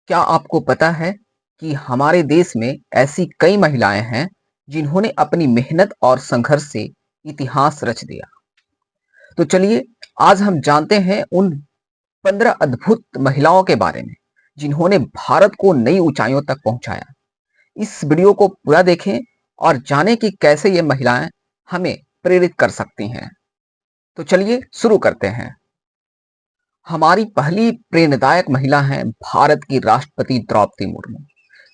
क्या आपको पता है कि हमारे देश में ऐसी कई महिलाएं हैं जिन्होंने अपनी मेहनत और संघर्ष से इतिहास रच दिया। तो चलिए आज हम जानते हैं उन 15 अद्भुत महिलाओं के बारे में जिन्होंने भारत को नई ऊंचाइयों तक पहुंचाया। इस वीडियो को पूरा देखें और जानें कि कैसे ये महिलाएं हमें प्रेरित कर सकती हैं। तो चलिए शुरू करते हैं। हमारी पहली प्रेरणादायक महिला हैं भारत की राष्ट्रपति द्रौपदी मुर्मू।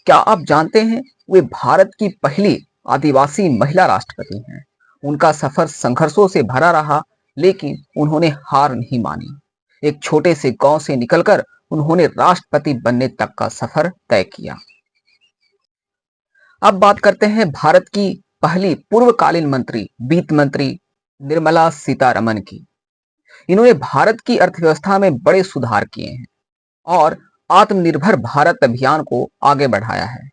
क्या आप जानते हैं वे भारत की पहली आदिवासी महिला राष्ट्रपति हैं। उनका सफर संघर्षों से भरा रहा, लेकिन उन्होंने हार नहीं मानी। एक छोटे से गांव से निकलकर उन्होंने राष्ट्रपति बनने तक का सफर तय किया। अब बात करते हैं भारत की पहली पूर्वकालीन मंत्री, वित्त मंत्री निर्मला सीतारमन की। इन्होंने भारत की अर्थव्यवस्था में बड़े सुधार किए हैं और आत्मनिर्भर भारत अभियान को आगे बढ़ाया है।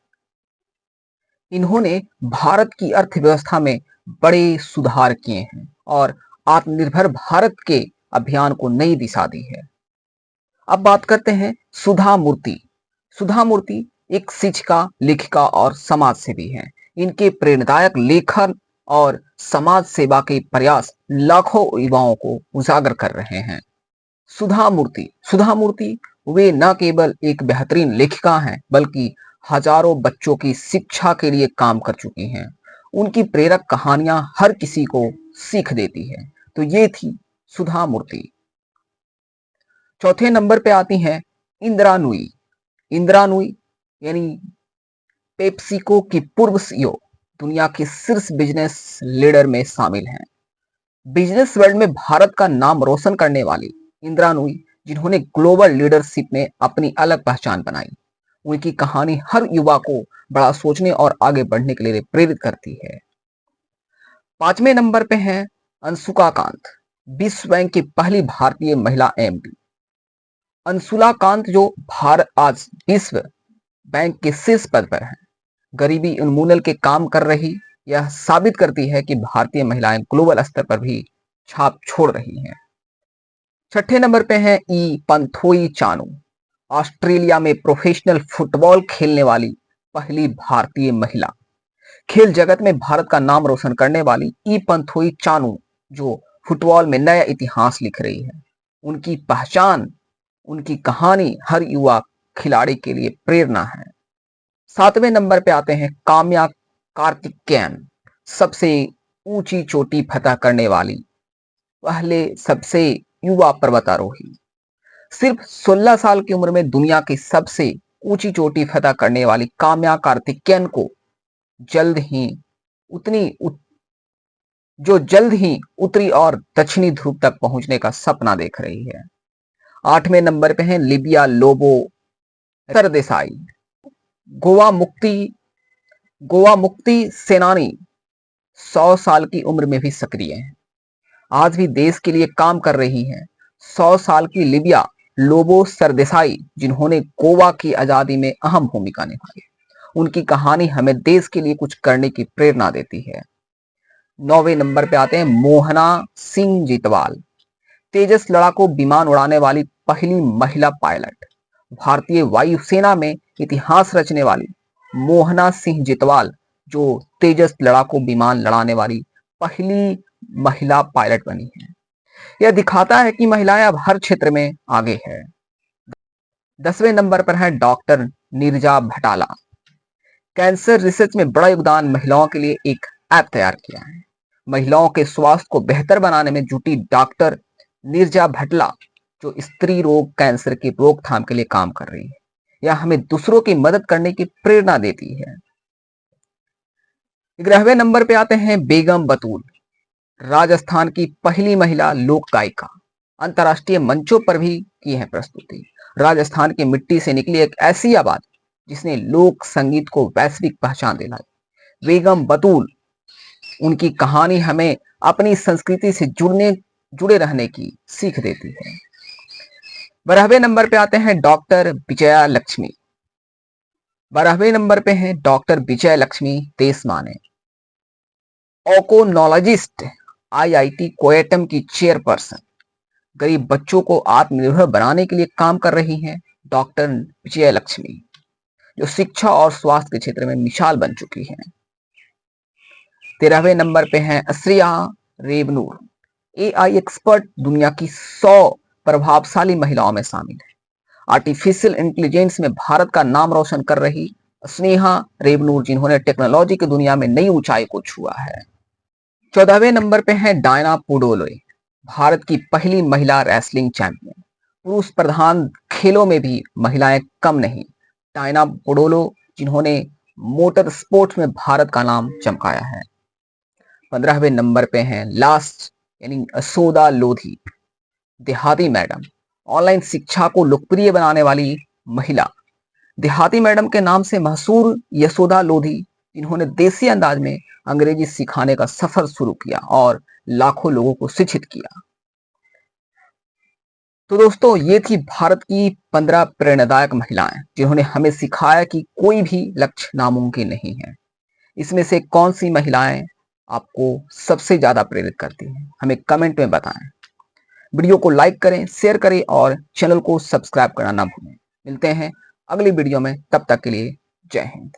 इन्होंने भारत की अर्थव्यवस्था में बड़े सुधार किए हैं और आत्मनिर्भर भारत के अभियान को नई दिशा दी है। अब बात करते हैं सुधा मूर्ति। सुधा मूर्ति एक शिक्षिका, लेखिका और समाज सेवी हैं। इनके प्रेरणादायक लेखन और समाज सेवा के प्रयास लाखों युवाओं को उजागर कर रहे हैं। सुधा मूर्ति वे न केवल एक बेहतरीन लेखिका हैं, बल्कि हजारों बच्चों की शिक्षा के लिए काम कर चुकी हैं। उनकी प्रेरक कहानियां हर किसी को सीख देती है। तो ये थी सुधा मूर्ति। चौथे नंबर पे आती हैं इंदिरा नूई। इंदिरा नूई यानी पेप्सिको की पूर्व सीईओ, दुनिया के शीर्ष बिजनेस लीडर में शामिल हैं। बिजनेस वर्ल्ड में भारत का नाम रोशन करने वाली इंदिरा नूई, जिन्होंने ग्लोबल लीडरशिप में अपनी अलग पहचान बनाई। उनकी कहानी हर युवा को बड़ा सोचने और आगे बढ़ने के लिए प्रेरित करती है। पांचवें नंबर पे हैं अंशुका कांत, विश्व बैंक की पहली भारतीय महिला एमडी। अंशुला कांत जो भारत आज विश्व बैंक के शीर्ष पद पर हैं, गरीबी उन्मूलन के काम कर रही, यह साबित करती है कि भारतीय महिलाएं ग्लोबल स्तर पर भी छाप छोड़ रही हैं। छठे नंबर पे हैं ई पंथोई चानू, ऑस्ट्रेलिया में प्रोफेशनल फुटबॉल खेलने वाली पहली भारतीय महिला। खेल जगत में भारत का नाम रोशन करने वाली ई पंथोई चानू जो फुटबॉल में नया इतिहास लिख रही है। उनकी पहचान, उनकी कहानी हर युवा खिलाड़ी के लिए प्रेरणा है। सातवें नंबर पे आते हैं काम्या कार्तिकेयन, सबसे ऊंची चोटी फतह करने वाली पहले सबसे युवा पर्वतारोही। सिर्फ 16 साल की उम्र में दुनिया की सबसे ऊंची चोटी फतह करने वाली काम्या कार्तिकेयन को जल्द ही उत्तरी और दक्षिणी ध्रुव तक पहुंचने का सपना देख रही है। 8वें नंबर पे हैं लिबिया लोबो सरदेसाई, गोवा मुक्ति सेनानी, 100 साल की उम्र में भी सक्रिय हैं। आज भी देश के लिए काम कर रही हैं। 100 साल की लिबिया लोबो सरदेसाई, जिन्होंने गोवा की आजादी में अहम भूमिका निभाई। उनकी कहानी हमें देश के लिए कुछ करने की प्रेरणा देती है। 9वें नंबर पे आते हैं मोहना सिंह जितवाल, तेजस लड़ाकू विमान उड़ाने वाली पहली महिला पायलट। भारतीय वायुसेना में इतिहास रचने वाली मोहना सिंह जितवाल जो तेजस लड़ाकू विमान लड़ाने वाली पहली महिला पायलट बनी है। यह दिखाता है कि महिलाएं अब हर क्षेत्र में आगे है। 10वें नंबर पर है डॉक्टर नीरजा भटाला। कैंसर रिसर्च में बड़ा योगदान महिलाओं के लिए एक ऐप तैयार किया है। महिलाओं के स्वास्थ्य को बेहतर बनाने में जुटी डॉक्टर नीरजा भटला जो स्त्री रोग कैंसर की रोकथाम के लिए काम कर रही है, यह हमें दूसरों की मदद करने की प्रेरणा देती है। 11वें नंबर पे आते हैं बेगम बतूल, राजस्थान की पहली महिला लोक गायिका। अंतर्राष्ट्रीय मंचों पर भी की है प्रस्तुति। राजस्थान की मिट्टी से निकली एक ऐसी आवाज जिसने लोक संगीत को वैश्विक पहचान दिलाई। बेगम बतूल, उनकी कहानी हमें अपनी संस्कृति से जुड़े रहने की सीख देती है। 12वें नंबर पे आते हैं डॉक्टर विजया लक्ष्मी। 12वें नंबर पे हैं डॉक्टर विजय लक्ष्मी देशमाने, ओकोनोलॉजिस्ट, आईआईटी कोएटम की चेयरपर्सन। गरीब बच्चों को आत्मनिर्भर बनाने के लिए काम कर रही हैं। डॉक्टर विजय लक्ष्मी, जो शिक्षा और स्वास्थ्य के क्षेत्र में मिसाल बन चुकी हैं। 13वें नंबर पे हैं असरिया रेबनूर, एआई एक्सपर्ट, दुनिया की 100 प्रभावशाली महिलाओं में शामिल है। आर्टिफिशियल इंटेलिजेंस में भारत का नाम रोशन कर रही स्नेहा रेबनूर, जिन्होंने टेक्नोलॉजी की दुनिया में नई ऊंचाई को छुआ है। 14वें नंबर पे हैं डायना पुडोले, भारत की पहली महिला रेसलिंग चैंपियन। पुरुष प्रधान खेलों में भी महिलाएं कम नहीं। डायना पुडोलो, जिन्होंने मोटर स्पोर्ट्स में भारत का नाम चमकाया है। 15वें नंबर पे हैं लास्ट यानी यशोदा लोधी, देहाती मैडम, ऑनलाइन शिक्षा को लोकप्रिय बनाने वाली महिला। देहाती मैडम के नाम से मशहूर यशोदा लोधी, जिन्होंने देसी अंदाज में अंग्रेजी सिखाने का सफर शुरू किया और लाखों लोगों को शिक्षित किया। तो दोस्तों, ये थी भारत की 15 प्रेरणादायक महिलाएं, जिन्होंने हमें सिखाया कि कोई भी लक्ष्य नामुमकिन नहीं है। इसमें से कौन सी महिलाएं आपको सबसे ज्यादा प्रेरित करती हैं, हमें कमेंट में बताएं। वीडियो को लाइक करें, शेयर करें और चैनल को सब्सक्राइब करना ना भूलें। मिलते हैं अगली वीडियो में, तब तक के लिए जय हिंद।